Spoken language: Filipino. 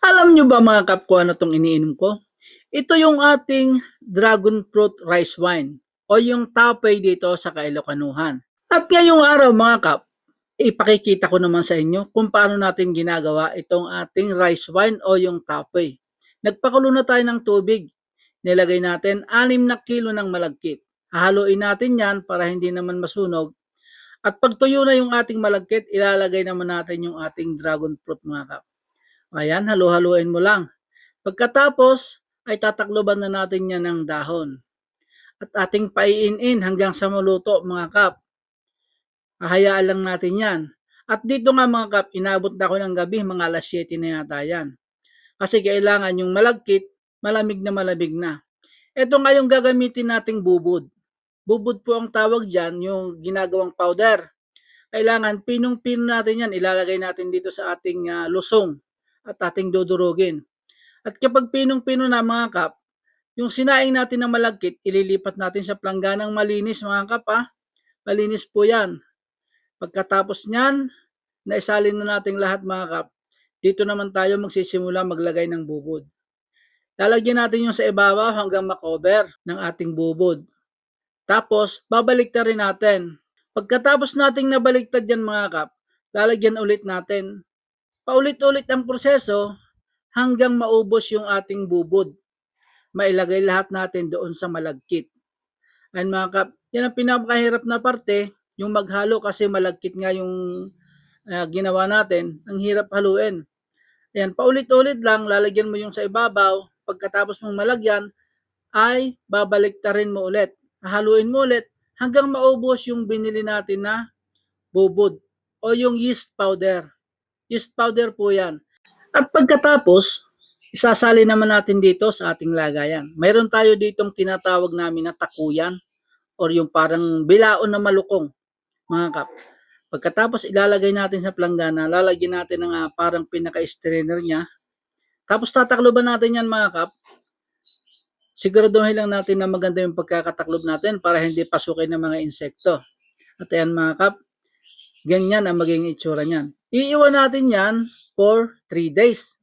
Alam nyo ba mga kap kung ano itong iniinom ko? Ito yung ating dragon fruit rice wine o yung tapay dito sa Kailokanuhan. At ngayong araw mga kap, ipakikita ko naman sa inyo kung paano natin ginagawa itong ating rice wine o yung tapay. Nagpakulo na tayo ng tubig. Nilagay natin 6 na kilo ng malagkit. Hahaluin natin yan para hindi naman masunog. At pag tuyo na yung ating malagkit, ilalagay naman natin yung ating dragon fruit mga kap. Ayan, halu-haluin mo lang. Pagkatapos, ay tatakloban na natin yan ng dahon. At ating paiin-in hanggang sa maluto mga kap. Hahayaan lang natin yan. At dito nga mga kap, inabot na ako ng gabi, mga alas 7 na yata yan. Kasi kailangan yung malagkit, malamig na. Ito nga yung gagamitin nating bubod. Bubod po ang tawag dyan, yung ginagawang powder. Kailangan pinong-pino natin yan, ilalagay natin dito sa ating lusong at ating dudurugin. At kapag pinong-pino na mga kap, yung sinaing natin na malagkit, ililipat natin sa plangganang malinis mga kap ha. Malinis po yan. Pagkatapos nyan, naisalin na natin lahat mga kap, dito naman tayo magsisimula maglagay ng bubod. Lalagyan natin yung sa ibabaw hanggang makover ng ating bubod. Tapos, babaliktad rin natin. Pagkatapos nating nabaliktad yan mga kap, lalagyan ulit natin. Paulit-ulit ang proseso hanggang maubos yung ating bubod. Mailagay lahat natin doon sa malagkit. And mga kap, yan ang pinakahirap na parte, yung maghalo kasi malagkit nga yung ginawa natin. Ang hirap haluin. Ayan, paulit-ulit lang, lalagyan mo yung sa ibabaw. Pagkatapos mong malagyan, ay babaliktarin mo ulit. Haluin mo ulit hanggang maubos yung binili natin na bubod o yung yeast powder. Yeast powder po yan. At pagkatapos, isasali naman natin dito sa ating lagayan. Mayroon tayo ditong tinatawag namin na takuyan or yung parang bilaon na malukong, mga kap. Pagkatapos ilalagay natin sa planggana, lalagyan natin ng parang pinaka-strainer niya. Tapos tatakloban natin yan mga kap. Siguraduhin lang natin na maganda yung pagkakataklob natin para hindi pasukin ng mga insekto. At ayan mga kap, ganyan ang magiging itsura niyan. Iiwan natin yan for 3 days.